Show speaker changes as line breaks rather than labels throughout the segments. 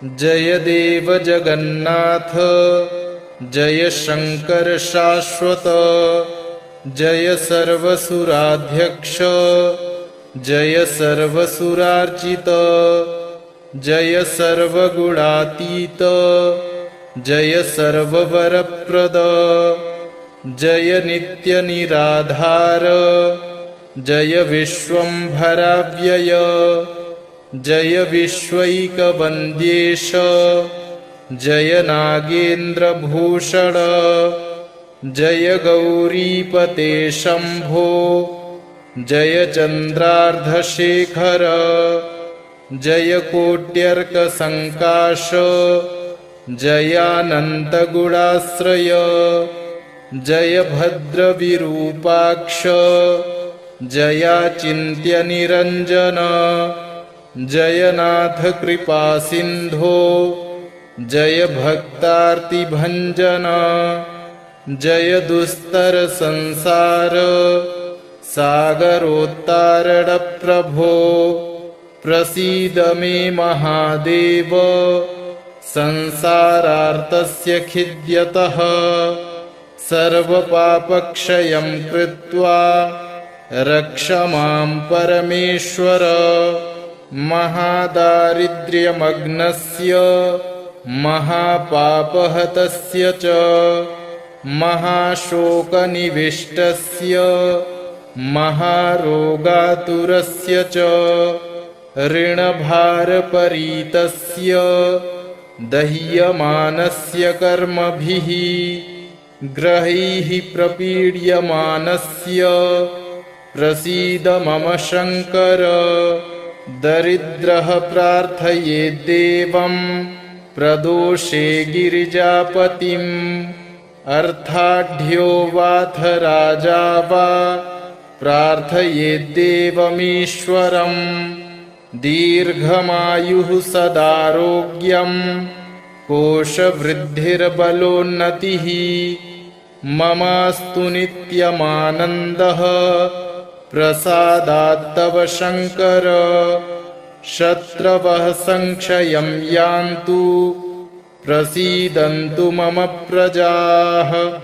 जय देव जगन्नाथ, जय शंकर शाश्वत, जय सर्वसुराध्यक्ष, जय सर्वसुरार्चित, जय सर्वगुणातीत, जय सर्ववरप्रद, जय नित्य निराधार, जय विश्वंभराव्यय, जय विश्वैकवन्द्येश, जय नागेन्द्रभूषण, जय गौरीपते शंभो, जय चन्द्रार्धशेखर, जय कोट्यर्कसङ्काश, जयानन्तगुणाश्रय, जय भद्रविरूपाक्ष, जयाचिन्त्यनिरञ्जन, जय नाथ कृपासिन्धो, जय भक्तार्तिभञ्जन, जय दुस्तर संसार सागरोत्तारण प्रभो, प्रसीद मे महादेव, संसारार्तस्य खिद्यतः, सर्वपापक्षयं कृत्वा रक्ष मां परमेश्वर, महादारिद्र्यमग्नस्य महापापहतस्य च, महाशोकनिविष्टस्य महारोगातुरस्य च, ऋणभारपरीतस्य दह्यमानस्य कर्मभिः, ग्रहैः प्रपीड्यमानस्य प्रसीद मम शङ्कर, दरिद्रः प्रार्थयेद्देवं प्रदोषे गिरिजापतिम्, अर्थाढ्यो वाथ राजा वा प्रार्थयेद्देवमीश्वरम्, दीर्घमायुः सदारोग्यं कोशवृद्धिर्बलोन्नतिः, ममास्तु नित्यमानन्दः प्रसादात्तव शङ्कर, शत्रवः संक्षयं यान्तु प्रसीदन्तु मम प्रजाः,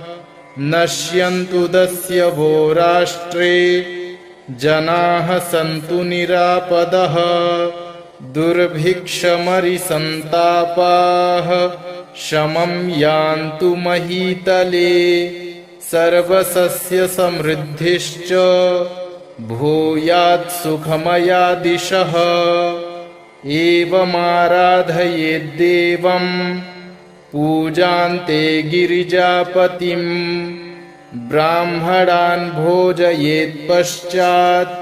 नश्यन्तु दस्यवो राष्ट्रे जनाः सन्तु निरापदः, दुर्भिक्षमरिसन्तापाः शमं यान्तु महीतले, सर्वसस्यसमृद्धिश्च भूयात् सुखमया दिशः, एवमाराधयेद्देवं पूजान्ते गिरिजापतिम्, ब्राह्मणान् भोजयेत्पश्चात्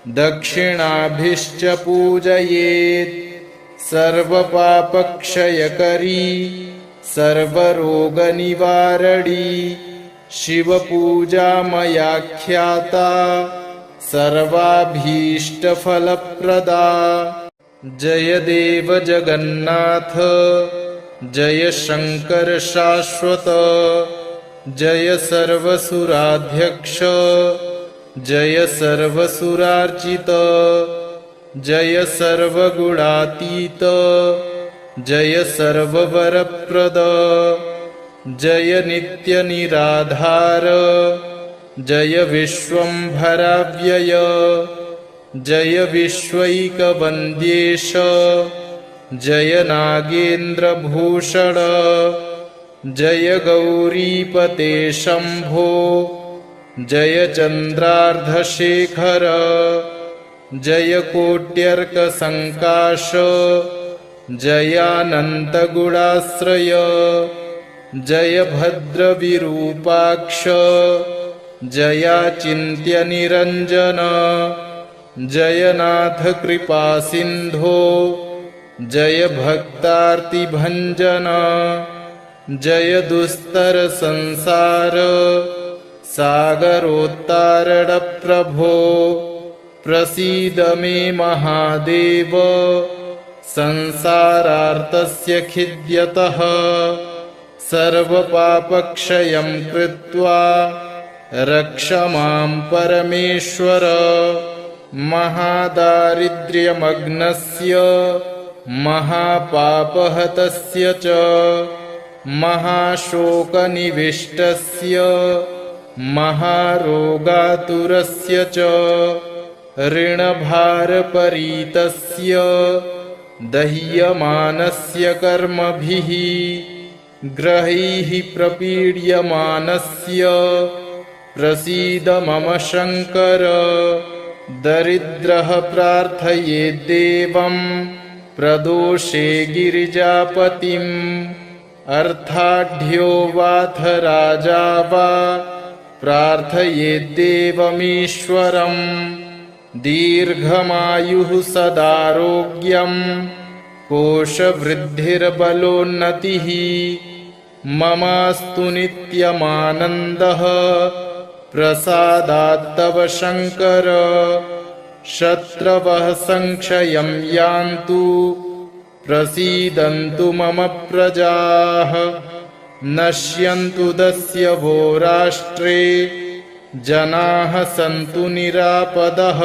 दक्षिणाभिश्च पूजयेत्, सर्वपापक्षयकरी सर्वरोगनिवारणी शिवपूजा मया ख्याता, सर्वाभीष्टफलप्रदा। जय देव जगन्नाथ, जय शंकर शाश्वत, जय सर्वसुराध्यक्ष, जय सर्वसुरार्चित, जय सर्वगुणातीत, जय सर्ववरप्रद, जय नित्य निराधार, जय विश्वंभराव्यय, जय विश्वैकवन्द्येश, जय नागेन्द्रभूषण, जय गौरीपते शंभो, जय चन्द्रार्धशेखर, जय कोट्यर्कसङ्काश, जयानन्तगुणाश्रय, जय भद्रविरूपाक्ष, जयाचिन्त्यनिरञ्जन, जय नाथ कृपासिन्धो, जय भक्तार्तिभञ्जन, जय दुस्तर संसार सागरोत्तारण प्रभो, प्रसीद मे महादेव, संसारार्तस्य खिद्यतः, सर्वपापक्षयं कृत्वा रक्ष मां परमेश्वर, महादारिद्र्यमग्नस्य महापापहतस्य च महाशोकनिविष्टस्य महारोगातुरस्य च ऋणभारपरीतस्य दह्यमानस्य कर्मभिः ग्रहैः प्रपीड्यमानस्य प्रसीद मम शङ्कर। दरिद्रः प्रार्थयेद्देवं प्रदोषे गिरिजापतिम् अर्थाढ्यो वाथ राजा वा प्रार्थयेद्देवमीश्वरम् दीर्घमायुः सदारोग्यम् कोशवृद्धिर्बलोन्नतिः ममास्तु नित्यमानन्दः प्रसादात्तव शङ्कर। शत्रवः संक्षयं यान्तु प्रसीदन्तु मम प्रजाः नश्यन्तु दस्यवो राष्ट्रे जनाः सन्तु निरापदः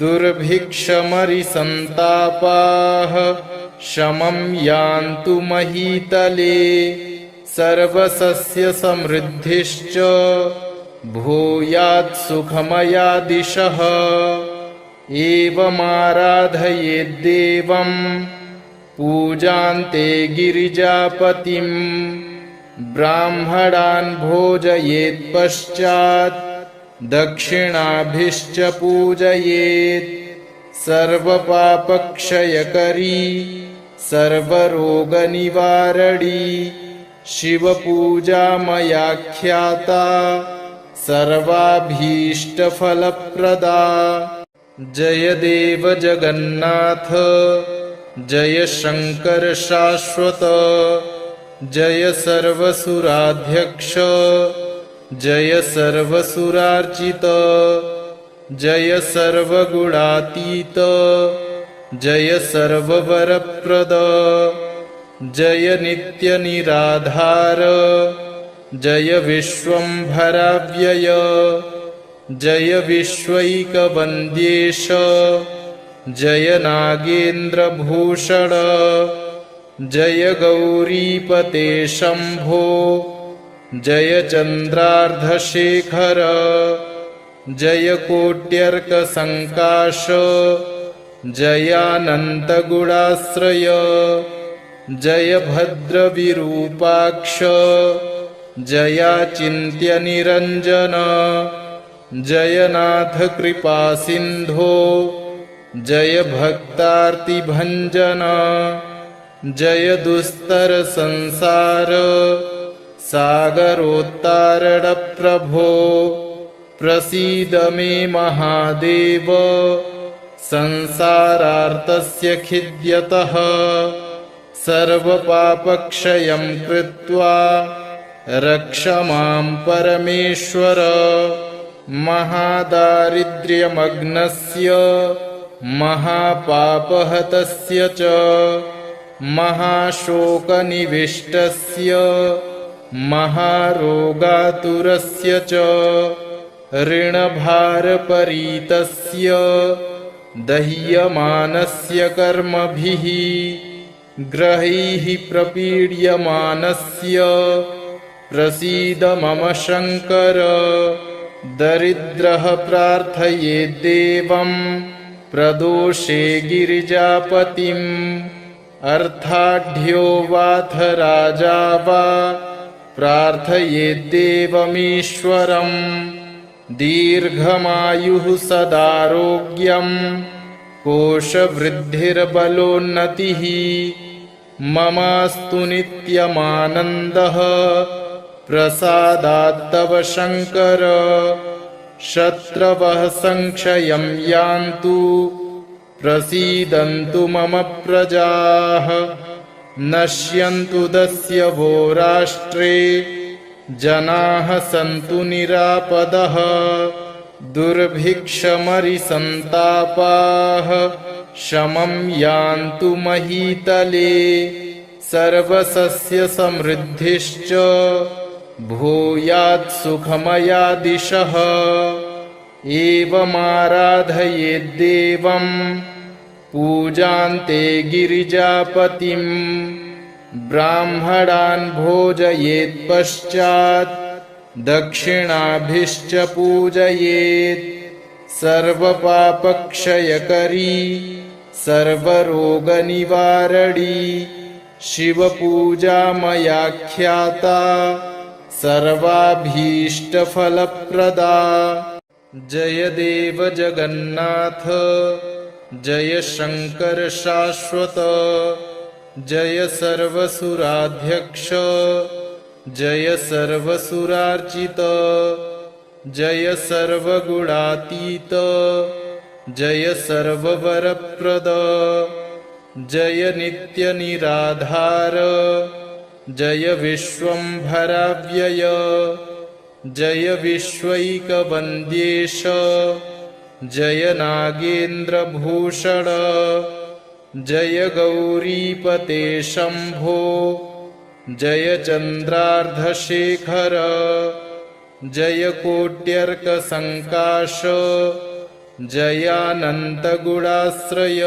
दुर्भिक्षमरिसन्तापाः शमं यान्तु महीतले सर्वसस्यसमृद्धिश्च भूयात् सुखमया दिशः। एवमाराधयेद्देवं पूजान्ते गिरिजापतिम् ब्राह्मणान् भोजयेत्पश्चात् दक्षिणाभिश्च पूजयेत्। सर्वपापक्षयकरी सर्वरोगनिवारणी शिवपूजा मया ख्याता सर्वाभीष्टफलप्रदा। जय देव जगन्नाथ जय शङ्कर शाश्वत जय सर्वसुराध्यक्ष जय सर्वसुरार्चित जय सर्वगुणातीत जय सर्ववरप्रद जय नित्यनिराधार जय विश्वम्भराव्यय जय विश्वैकवन्द्येश जय नागेन्द्रभूषण जय गौरीपते शम्भो जय चन्द्रार्धशेखर जय कोट्यर्कसङ्काश जयानन्तगुणाश्रय जय भद्रविरूपाक्ष जयाचिन्त्यनिरञ्जन जय नाथ कृपासिन्धो जय भक्तार्तिभञ्जन जय दुस्तरसंसार सागरोत्तारणप्रभो प्रसीद मे महादेव संसारार्तस्य खिद्यतः सर्वपापक्षयं कृत्वा रक्ष मां परमेश्वर। महादारिद्र्यमग्नस्य महापापहतस्य च महाशोकनिविष्टस्य महारोगातुरस्य च ऋणभारपरीतस्य दह्यमानस्य कर्मभिः ग्रहैः प्रपीड्यमानस्य प्रसीद मम शङ्कर। दरिद्रः प्रार्थयेद्देवं प्रदोषे गिरिजापतिम् अर्थाढ्यो वाथ राजा वा प्रार्थयेद्देवमीश्वरम् दीर्घमायुः सदारोग्यम् कोशवृद्धिर्बलोन्नतिः ममास्तु नित्यमानन्दः प्रसादात्तव शङ्कर। शत्रवः संक्षयं यान्तु प्रसीदन्तु मम प्रजाः नश्यन्तु दस्यवो राष्ट्रे जनाः सन्तु निरापदः दुर्भिक्षमरिसन्तापाः शमं यान्तु महीतले सर्वसस्यसमृद्धिश्च भूयात् सुखमया दिशः। एवमाराधयेद्देवं पूजान्ते गिरिजापतिं ब्राह्मणान् भोजयेत् पश्चात् दक्षिणाभिश्च पूजयेत्। सर्वपापक्षयकरी सर्वरोगनिवारणी शिवपूजा मया ख्याता सर्वाभीष्टफलप्रदा। जय देव जगन्नाथ जय शंकर शाश्वत जय सर्वसुराध्यक्ष जय सर्वसुरार्चित जय सर्वगुणातीत जय सर्ववरप्रद जय नित्यनिराधार जय विश्वंभराव्यय जय विश्वैकवन्द्येश जय नागेन्द्रभूषण जय गौरीपते शंभो जय चन्द्रार्धशेखर जय कोट्यर्कसङ्काश जयानन्तगुणाश्रय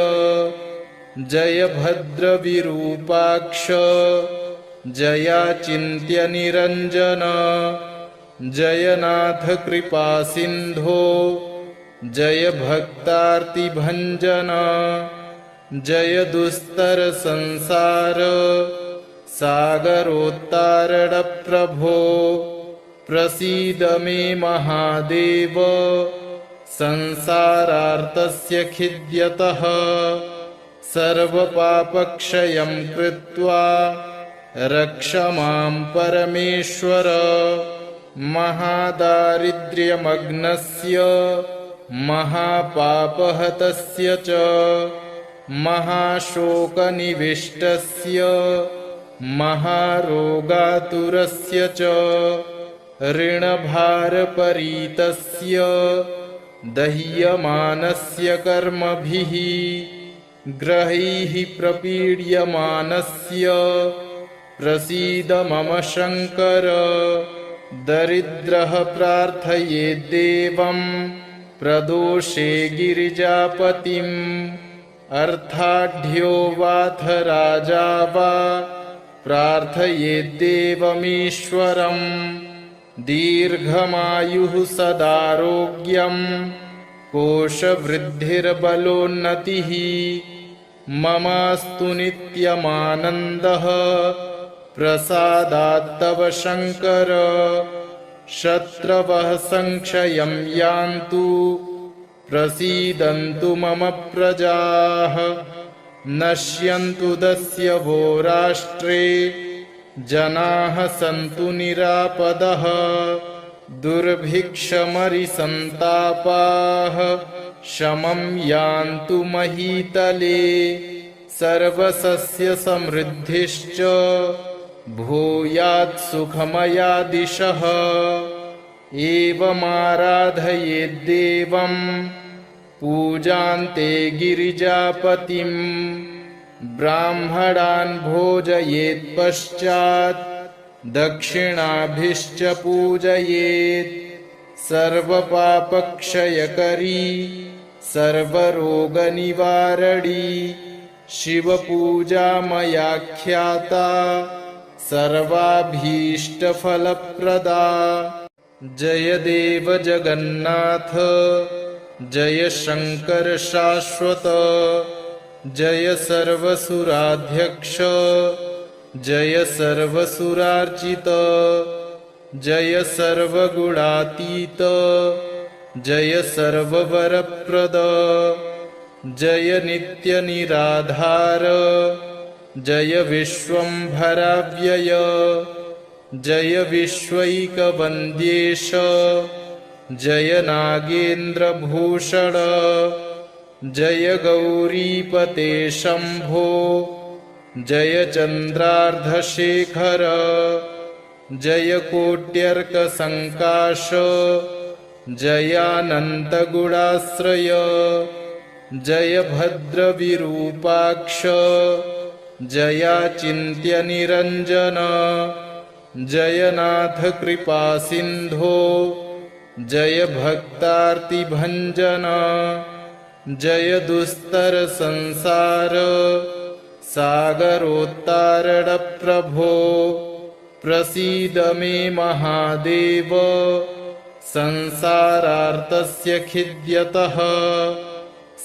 जय भद्रविरूपाक्ष जयाचिन्त्यनिरञ्जन जय नाथ कृपासिन्धो जय भक्तार्तिभञ्जन जय दुस्तरसंसार सागरोत्तारण प्रभो प्रसीद मे महादेव संसारार्तस्य खिद्यतः सर्वपापक्षयं कृत्वा रक्ष मां परमेश्वर महादारिद्र्यमग्नस्य महापापहतस्य च महाशोकनिविष्टस्य महारोगातुरस्य च ऋणभारपरीतस्य दह्यमानस्य कर्मभिः ग्रहैः प्रपीड्यमानस्य प्रसीद मम शङ्कर दरिद्रः प्रार्थयेद्देवं प्रदोषे गिरिजापतिम् अर्थाढ्यो वाथ राजा वा प्रार्थयेद्देवमीश्वरम् दीर्घमायुः सदारोग्यं कोशवृद्धिर्बलोन्नतिः ममास्तु नित्यमानन्दः प्रसादात्तव शङ्कर शत्रवः संक्षयं यान्तु प्रसीदन्तु मम प्रजाः नश्यन्तु दस्यवो राष्ट्रे जनाः सन्तु निरापदः दुर्भिक्षमरिसन्तापाः शमं यान्तु महीतले सर्वसस्यसमृद्धिश्च भूयात् सुखमया दिशः एवमाराधयेद्देवं पूजान्ते गिरिजापतिं ब्राह्मणान् भोजयेत् पश्चात् दक्षिणाभिश्च पूजयेत् सर्वपापक्षयकरी सर्वरोगनिवारणी शिवपूजा मया ख्याता सर्वाभीष्टफलप्रदा। जय देव जगन्नाथ जय शंकर शाश्वत जय सर्वसुराध्यक्ष जय सर्वसुरार्चित जय सर्वगुणातीत जय सर्ववरप्रद जय नित्यनिराधार जय विश्वंभराव्यय जय विश्वैकवन्द्येश जय नागेन्द्रभूषण जय गौरीपते शंभो जय चन्द्रार्धशेखर जय कोट्यर्कसङ्काश जयानन्तगुणाश्रय जय भद्रविरूपाक्ष जयाचिन्त्यनिरञ्जन जय नाथ कृपासिन्धो जय भक्तार्तिभञ्जन जय दुस्तर संसार सागरोत्तारण प्रभो प्रसीद मे महादेव संसारार्तस्य खिद्यतः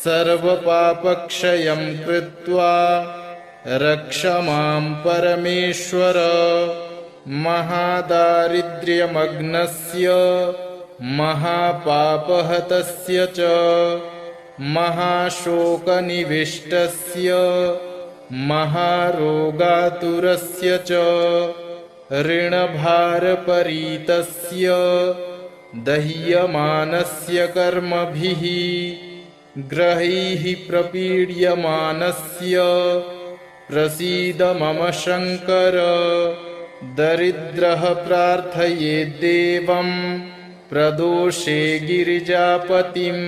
सर्वपापक्षयं कृत्वा रक्ष मां परमेश्वर महादारिद्र्यमग्नस्य महापापहतस्य च महाशोकनिविष्टस्य महारोगातुरस्य च ऋणभारपरीतस्य दह्यमानस्य कर्मभिः ग्रहैः प्रपीड्यमानस्य प्रसीद मम शङ्कर दरिद्रः प्रार्थयेद्देवं प्रदोषे गिरिजापतिम्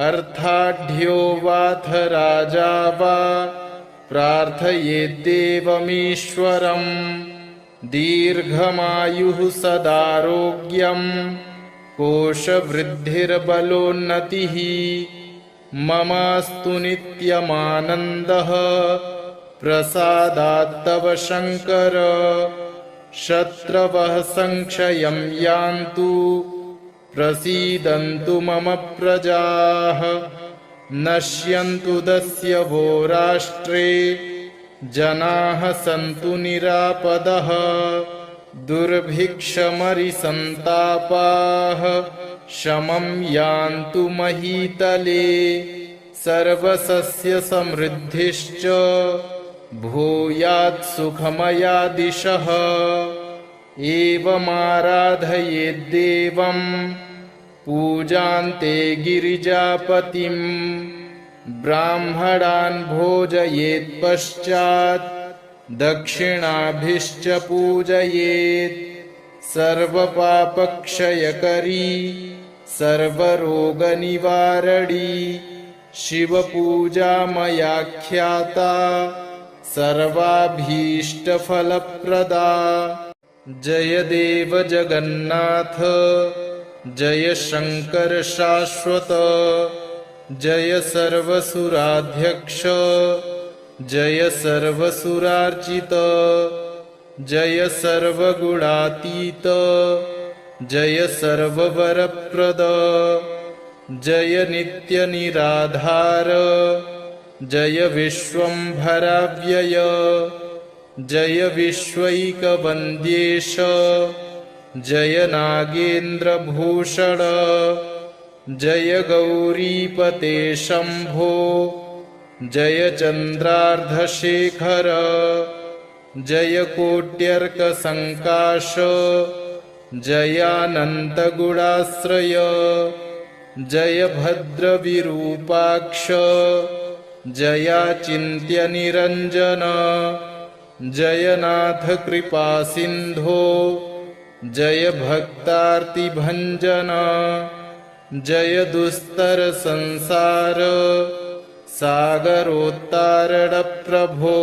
अर्थाढ्यो वाथ राजा वा प्रार्थयेद्देवमीश्वरम् दीर्घमायुः सदारोग्यं कोशवृद्धिर्बलोन्नतिः ममास्तु नित्यमानन्दः प्रसादात्तव शङ्कर शत्रवः संक्षयं यान्तु प्रसीदन्तु मम प्रजाः नश्यन्तु दस्यवो राष्ट्रे जनाः सन्तु निरापदः दुर्भिक्षमरिसन्तापाः शमं यान्तु महीतले सर्वसस्यसमृद्धिश्च भूयात् सुखमया दिशः एवमाराधयेद्देवं पूजान्ते गिरिजापतिम् ब्राह्मणान् भोजयेत्पश्चात् दक्षिणाभिश्च पूजयेत् सर्वपापक्षयकरी सर्वरोगनिवारणी शिवपूजा मया ख्याता सर्वाभीष्टफलप्रदा जय देव जगन्नाथ जय शङ्कर शाश्वत जय सर्वसुराध्यक्ष जय सर्वसुरार्चित जय सर्वगुणातीत जय सर्ववरप्रद जय नित्यनिराधार जय विश्वम्भराव्यय जय विश्वैकवन्द्येश जय नागेन्द्रभूषण जय गौरीपते शम्भो जय चन्द्रार्धशेखर जय कोट्यर्कसङ्काश जयानन्तगुणाश्रय जय भद्रविरूपाक्ष जयाचिन्त्यनिरञ्जन जय नाथ कृपासिन्धो जय भक्तार्तिभञ्जन जय दुस्तर संसार सागरोत्तारण प्रभो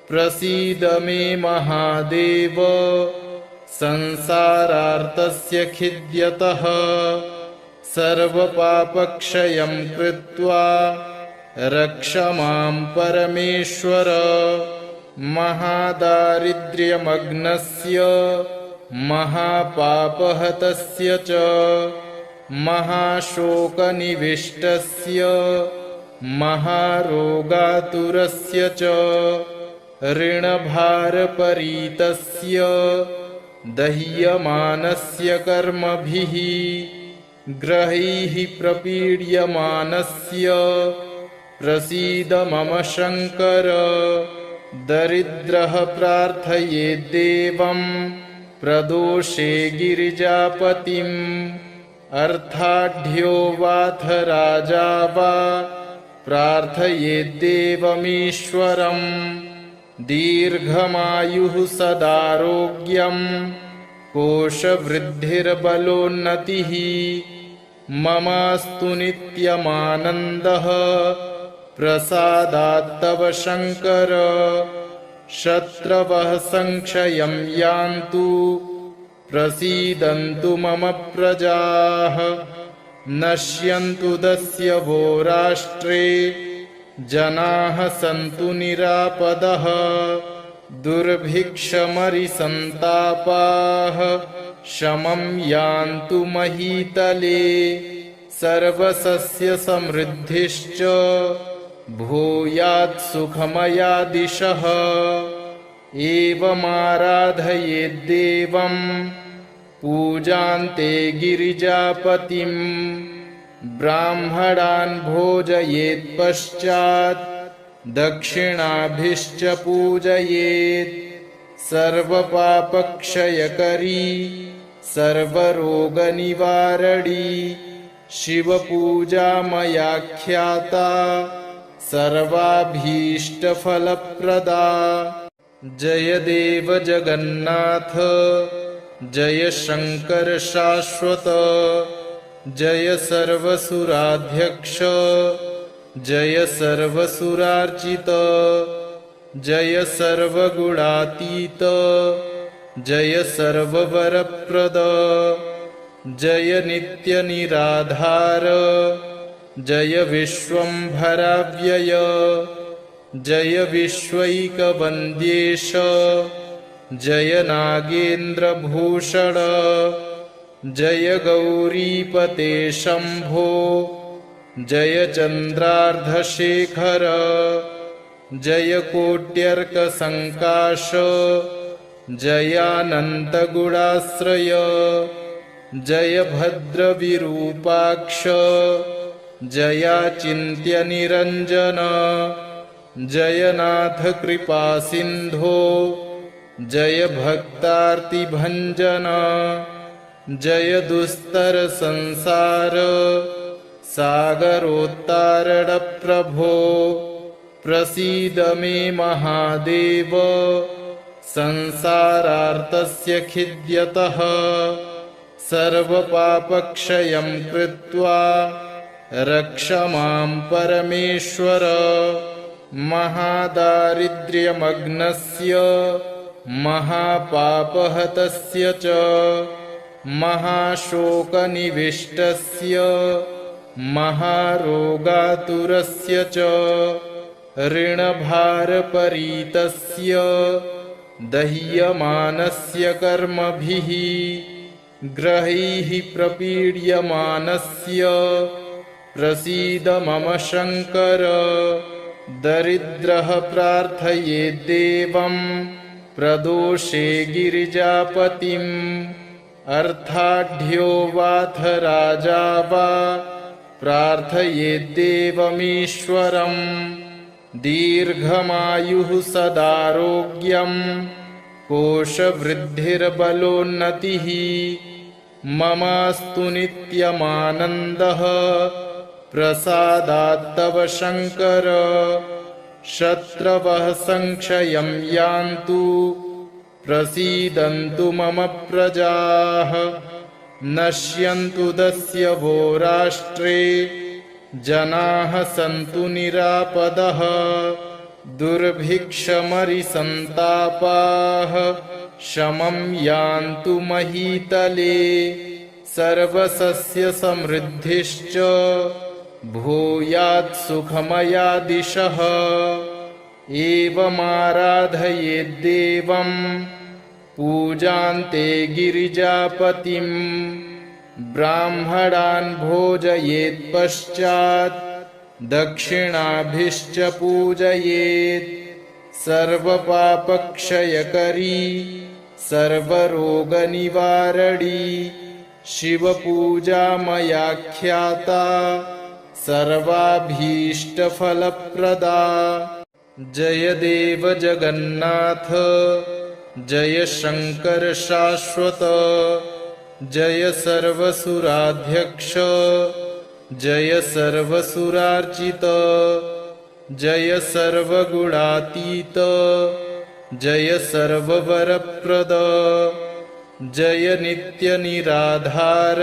प्रसीद मे महादेव संसारार्तस्य खिद्यतः सर्वपापक्षयं कृत्वा रक्ष मां परमेश्वर महादारिद्र्यमग्नस्य महापापहतस्य च महाशोकनिविष्टस्य महारोगातुरस्य च ऋणभारपरीतस्य दह्यमानस्य कर्मभिः ग्रहैः प्रपीड्यमानस्य प्रसीद मम शङ्कर दरिद्रः प्रार्थयेद्देवं प्रदोषे गिरिजापतिम् अर्थाढ्यो वाथ राजा वा प्रार्थयेद्देवमीश्वरम् दीर्घमायुः सदारोग्यं कोशवृद्धिर्बलोन्नतिः ममास्तु नित्यमानन्दः प्रसादात्तव शङ्कर शत्रवः संक्षयं यान्तु प्रसीदन्तु मम प्रजाः नश्यन्तु दस्यवो राष्ट्रे जनाः सन्तु निरापदः दुर्भिक्षमरिसन्तापाः शमं यान्तु महीतले सर्वसस्यसमृद्धिश्च भूयात् सुखमया दिशः एवमाराधयेद्देवं पूजान्ते गिरिजापतिं ब्राह्मणान् भोजयेत् पश्चात् दक्षिणाभिश्च पूजयेत् सर्वपापक्षयकरी सर्वरोगनिवारणी शिवपूजा मया ख्याता सर्वाभीष्टफलप्रदा। जय देव जगन्नाथ जय शंकर शाश्वत जय सर्वसुराध्यक्ष जय सर्वसुरार्चित जय सर्वगुणातीत जय सर्ववरप्रद जय नित्यनिराधार जय विश्वंभराव्यय जय विश्वैकवन्द्येश जय नागेन्द्रभूषण जय गौरीपते शंभो जय चन्द्रार्धशेखर जय कोट्यर्कसङ्काश जयानन्तगुणाश्रय जय भद्रविरूपाक्ष जयाचिन्त्यनिरञ्जन जय नाथ कृपासिन्धो जय भक्तार्तिभञ्जन जय दुस्तरसंसार सागरोत्तारणप्रभो प्रसीद मे महादेव संसारार्तस्य खिद्यतः सर्वपापक्षयं कृत्वा रक्ष मां परमेश्वर महादारिद्र्यमग्नस्य महापापहतस्य च महाशोकनिविष्टस्य महारोगातुरस्य च ऋणभारपरीतस्य दह्यमानस्य कर्मभिः ग्रहैः प्रपीड्यमानस्य प्रसीद मम शङ्कर दरिद्रः प्रार्थयेद्देवं प्रदोषे गिरिजापतिम् अर्थाढ्यो वाथ राजा वा प्रार्थयेद्देवमीश्वरम् दीर्घमायुः सदारोग्यं कोशवृद्धिर्बलोन्नतिः ममास्तु नित्यमानन्दः प्रसादात्तव शङ्कर शत्रवः संक्षयं यान्तु प्रसीदन्तु मम प्रजाः नश्यन्तु दस्यवो राष्ट्रे जनाः सन्तु निरापदः दुर्भिक्षमरिसन्तापाः शमं यान्तु महीतले सर्वसस्यसमृद्धिश्च भूयात् सुखमया दिशः एवमाराधयेद्देवं पूजान्ते गिरिजापतिं ब्राह्मणान् भोजयेत् पश्चात् दक्षिणाभिश्च पूजयेत् सर्वपापक्षयकरी सर्वरोगनिवारणी शिवपूजा मया ख्याता सर्वाभीष्टफलप्रदा। जय देव जगन्नाथ जय शंकर शाश्वत जय सर्वसुराध्यक्ष जय सर्वसुरार्चित जय सर्वगुणातीत जय सर्ववरप्रद जय नित्यनिराधार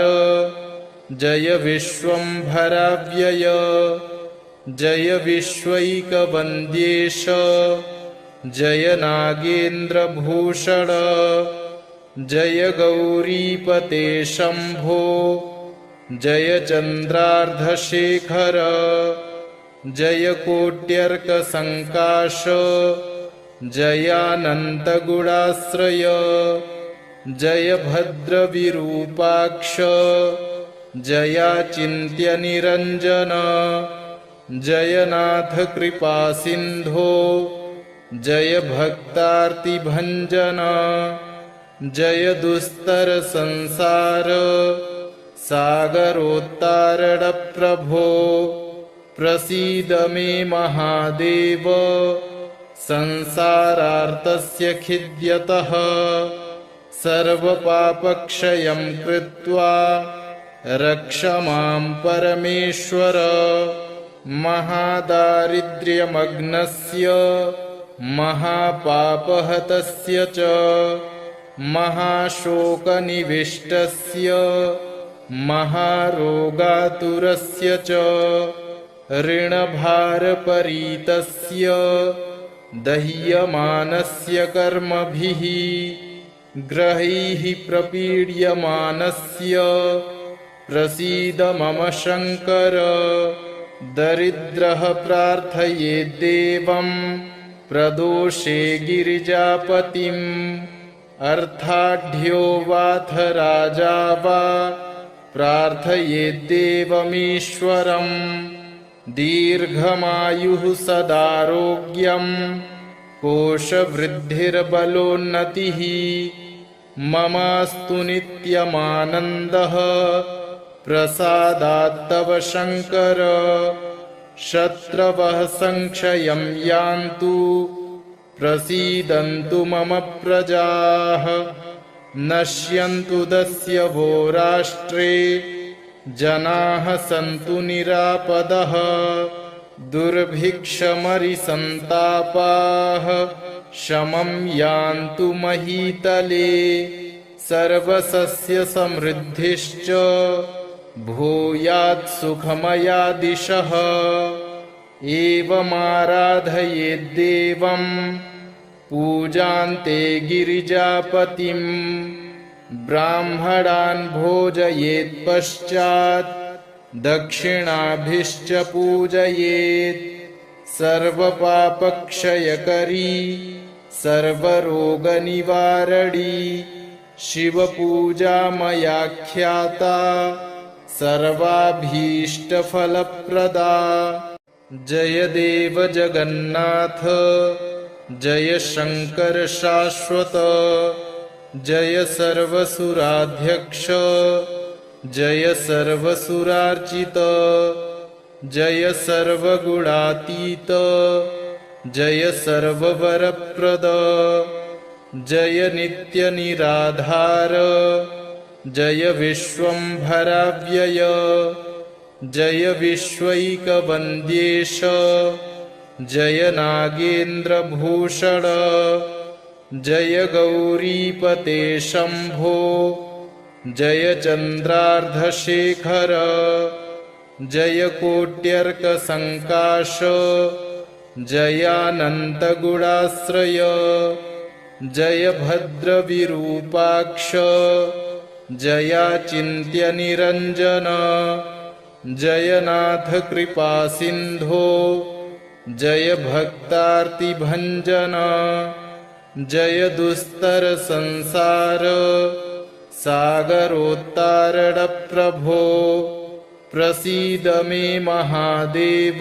जय विश्वंभराव्यय जय विश्वैकवन्द्येश जय नागेन्द्रभूषण जय गौरीपते शंभो जय चन्द्रार्धशेखर जय कोट्यर्कसङ्काश जयानन्तगुणाश्रय जय भद्रविरूपाक्ष जयाचिन्त्यनिरञ्जन जय नाथ कृपासिन्धो जय भक्तार्तिभञ्जन जय दुस्तरसंसार सागरोत्तारणप्रभो प्रसीद मे महादेव संसारार्तस्य खिद्यतः सर्वपापक्षयं कृत्वा रक्ष मां परमेश्वर महादारिद्र्यमग्नस्य महापापहतस्य च महाशोकनिविष्टस्य महारोगातुरस्य च ऋणभारपरीतस्य दह्यमानस्य कर्मभिः ग्रहैः प्रपीड्यमानस्य प्रसीद मम शङ्कर दरिद्रः प्रार्थयेद्देवं प्रदोषे गिरिजापतिम् अर्थाढ्यो वाथ राजा वा प्रार्थयेद्देवमीश्वरम् दीर्घमायुः सदारोग्यं कोशवृद्धिर्बलोन्नतिः ममास्तु नित्यमानन्दः प्रसादात्तव शङ्कर शत्रवः संक्षयं यान्तु प्रसीदन्तु मम प्रजाः नश्यन्तु दस्यवो राष्ट्रे जनाः सन्तु निरापदः दुर्भिक्षमरिसन्तापाः शमं यान्तु महीतले सर्वसस्यसमृद्धिश्च भूयात् सुखमया दिशः एवमाराधयेद्देवं पूजान्ते गिरिजापतिम् ब्राह्मणान् भोजयेत्पश्चात् दक्षिणाभिश्च पूजयेत् सर्वपापक्षयकरी सर्वरोगनिवारणी शिवपूजा मया ख्याता सर्वाभीष्टफलप्रदा जय देव जगन्नाथ जय शङ्कर शाश्वत जय सर्वसुराध्यक्ष जय सर्वसुरार्चित जय सर्वगुणातीत जय सर्ववरप्रद जय नित्यनिराधार जय विश्वम्भराव्यय जय विश्वैकवन्द्येश जय नागेन्द्रभूषण जय गौरीपते शम्भो जय चन्द्रार्धशेखर जय कोट्यर्कसङ्काश जयानन्तगुणाश्रय जय भद्रविरूपाक्ष जयाचिन्त्यनिरञ्जन जय नाथ कृपासिन्धो जय भक्तार्तिभञ्जन जय दुस्तरसंसार सागरोत्तारणप्रभो प्रसीद मे महादेव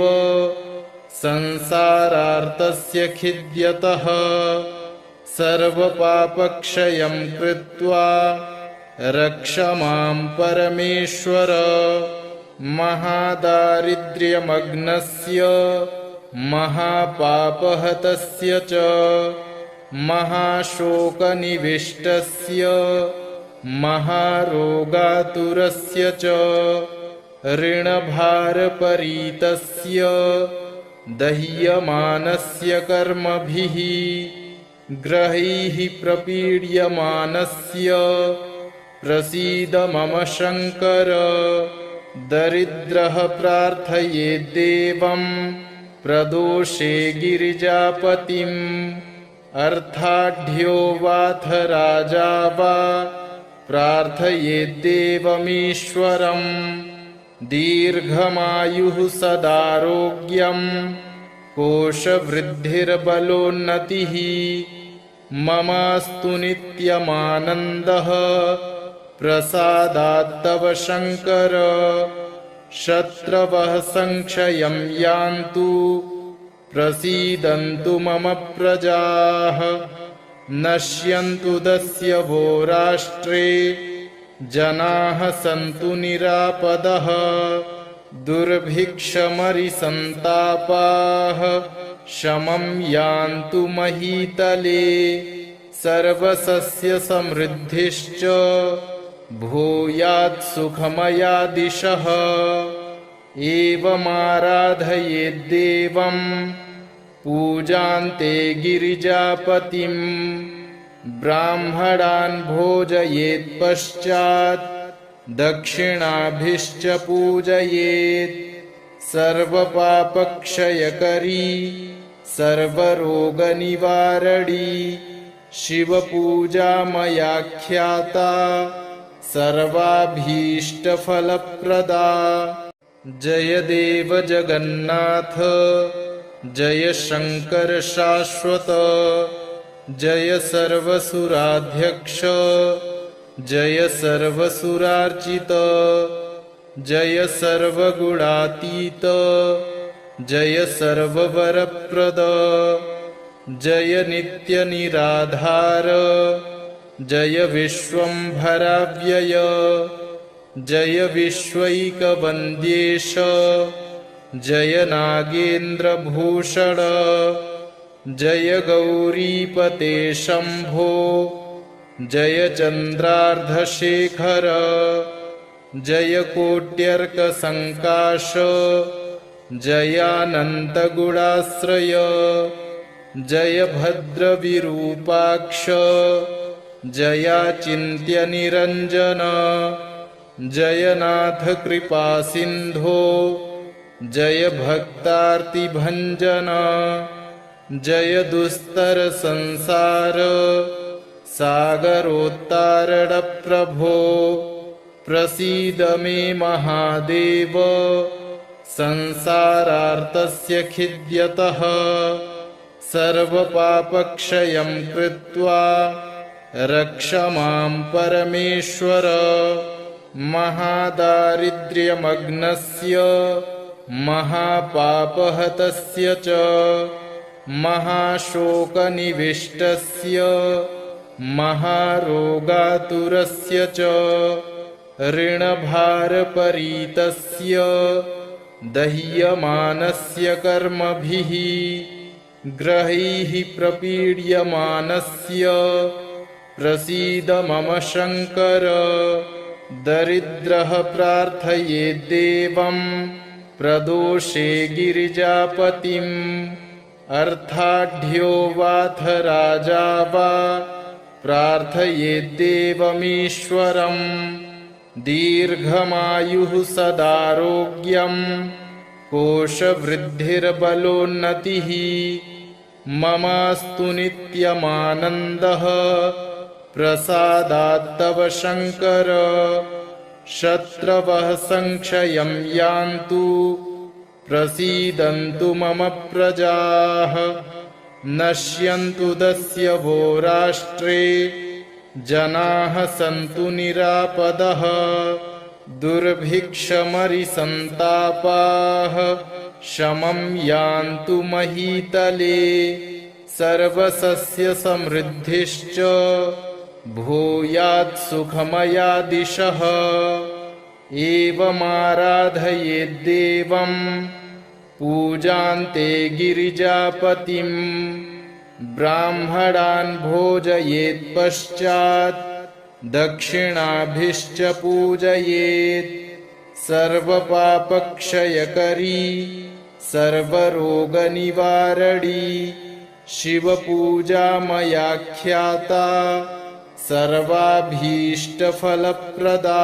संसारार्तस्य खिद्यतः सर्वपापक्षयं कृत्वा रक्ष मां परमेश्वर महादारिद्र्यमग्नस्य महापापहतस्य च महाशोकनिविष्टस्य महारोगातुरस्य च ऋणभारपरीतस्य दह्यमानस्य कर्मभिः ग्रहैः प्रपीड्यमानस्य प्रसीद मम शङ्कर दरिद्रः प्रार्थयेद्देवं प्रदोषे गिरिजापतिम् अर्थाढ्यो वाथ राजा वा प्रार्थयेद्देवमीश्वरं दीर्घमायुः सदारोग्यं कोशवृद्धिर्बलोन्नतिः ममास्तु नित्यमानन्दः प्रसादात्तव शङ्कर शत्रवः संक्षयं यान्तु प्रसीदन्तु मम प्रजाः नश्यन्तु दस्यवो राष्ट्रे जनाः सन्तु निरापदः दुर्भिक्षमरिसन्तापाः शमं यान्तु महीतले सर्वसस्यसमृद्धिश्च भूयात् सुखमया दिशः एवमाराधयेद्देवं पूजान्ते गिरिजापतिं ब्राह्मणान् भोजयेत्पश्चात् दक्षिणाभिश्च पूजयेत् सर्वपापक्षयकरी सर्वरोगनिवारणी शिवपूजा मया ख्याता सर्वाभीष्टफलप्रदा जय देव जगन्नाथ जय शंकर शाश्वत जय सर्वसुराध्यक्ष जय सर्वसुरार्चित जय सर्वगुणातीत जय सर्ववरप्रद जय नित्यनिराधार जय विश्वंभराव्यय जय विश्वैकवन्द्येश जय नागेन्द्रभूषण जय गौरीपते शम्भो जय चन्द्रार्धशेखर जय कोट्यर्कसङ्काश जयानन्तगुणाश्रय जय भद्रविरूपाक्ष जयाचिन्त्यनिरञ्जन जय नाथ कृपासिन्धो जय भक्तार्तिभञ्जन जय दुस्तरसंसार सागरोत्तारणप्रभो प्रसीद मे महादेव संसारार्तस्य खिद्यतः सर्वपापक्षयं कृत्वा रक्ष मां परमेश्वर महादारिद्र्यमग्नस्य महापापहतस्य च महाशोकनिविष्टस्य महारोगातुरस्य च ऋणभारपरीतस्य दह्यमानस्य कर्मभिः ग्रहैः प्रपीड्यमानस्य प्रसीद मम शङ्कर दरिद्रः प्रार्थयेद्देवं प्रदोषे गिरिजापतिम् अर्थाढ्यो वाथ राजा वा प्रार्थयेद्देवमीश्वरं दीर्घमायुः सदारोग्यं कोशवृद्धिर्बलोन्नतिः ममास्तु नित्यमानन्दः प्रसादात्तव शङ्कर शत्रवः संक्षयं यान्तु प्रसीदन्तु मम प्रजाः नश्यन्तु दस्यवो राष्ट्रे जनाः सन्तु निरापदः दुर्भिक्षमरिसन्तापाः शमं यान्तु महीतले सर्वसस्यसमृद्धिश्च भूयात् सुखमया दिशः एवमाराधयेद्देवं पूजान्ते गिरिजापतिं ब्राह्मणान् भोजयेत्पश्चात् दक्षिणाभिश्च पूजयेत् सर्वपापक्षयकरी सर्वरोगनिवारणी शिवपूजा मया ख्याता सर्वाभीष्टफलप्रदा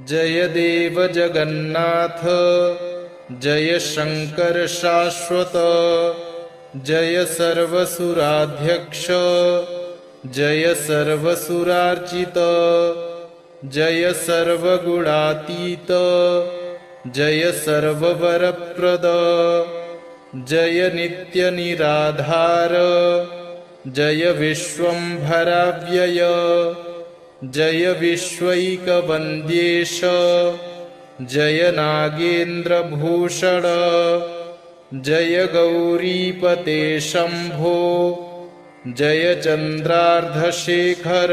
जय देव जगन्नाथ जय शंकर शाश्वत जय सर्वसुराध्यक्ष जय सर्वसुरार्चित, जय सर्वगुणातीत, जय सर्ववरप्रद, जय नित्यनिराधार, जय विश्वम्भराव्यय, जय विश्वैकवन्द्येश, जय नागेन्द्रभूषण, जय गौरीपते शम्भो, जय चन्द्रार्धशेखर,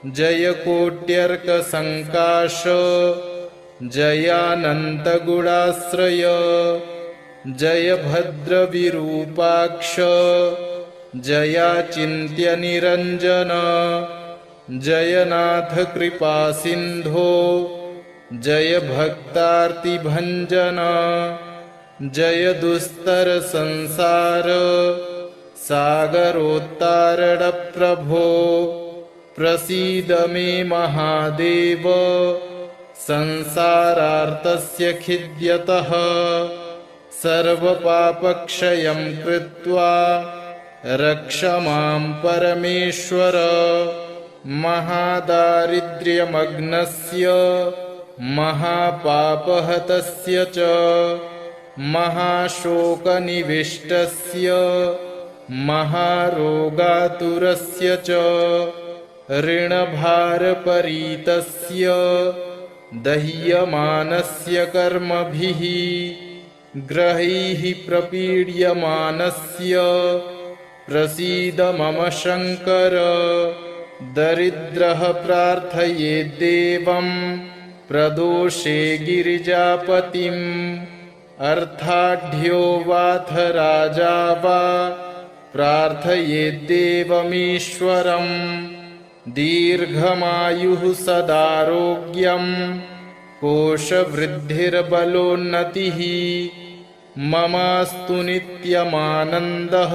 जय कोट्यर्कसङ्काश, जयानन्तगुणाश्रय, जय भद्रविरूपाक्ष, जयाचिन्त्यनिरञ्जन, जय नाथ कृपासिन्धो, जय भक्तार्तिभञ्जन, जय दुस्तरसंसार सागरोत्तारणप्रभो, प्रसीद मे महादेव, संसारार्तस्य खिद्यतः, सर्वपापक्षयं कृत्वा रक्ष मां परमेश्वर, महादारिद्र्यमग्नस्य महापापहतस्य च, महाशोकनिविष्टस्य महारोगातुरस्य च, ऋणभारपरीतस्य दह्यमानस्य कर्मभिः, ग्रहैः प्रपीड्यमानस्य प्रसीद मम शङ्कर, दरिद्रः प्रार्थयेद्देवं प्रदोषे गिरिजापतिम्, अर्थाढ्यो वाथ राजा वा प्रार्थयेद्देवमीश्वरम्, दीर्घमायुः सदारोग्यं कोशवृद्धिर्बलोन्नतिः, ममास्तु नित्यमानन्दः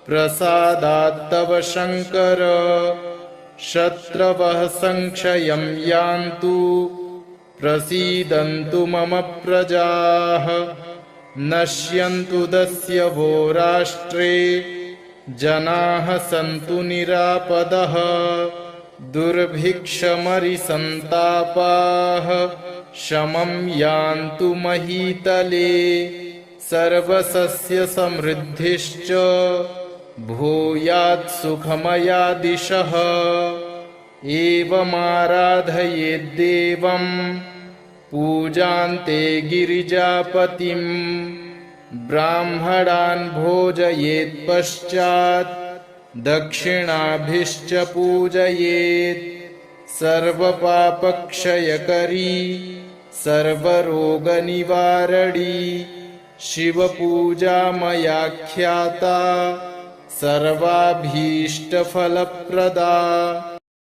प्रसादात्तव शङ्कर, शत्रवः संक्षयं यान्तु प्रसीदन्तु मम प्रजाः, नश्यन्तु दस्यवो राष्ट्रे जनाः सन्तु निरापदः, दुर्भिक्षमरिसन्तापाः शमं यान्तु महीतले, सर्वसस्यसमृद्धिश्च भूयात् सुखमया दिशः, एवमाराधयेद्देवं पूजान्ते गिरिजापतिम्, ब्राह्मणान् भोजयेत्पश्चात् दक्षिणाभिश्च पूजयेत्, सर्वपापक्षयकरी सर्वरोगनिवारणी शिवपूजा मया ख्याता सर्वाभीष्टफलप्रदा।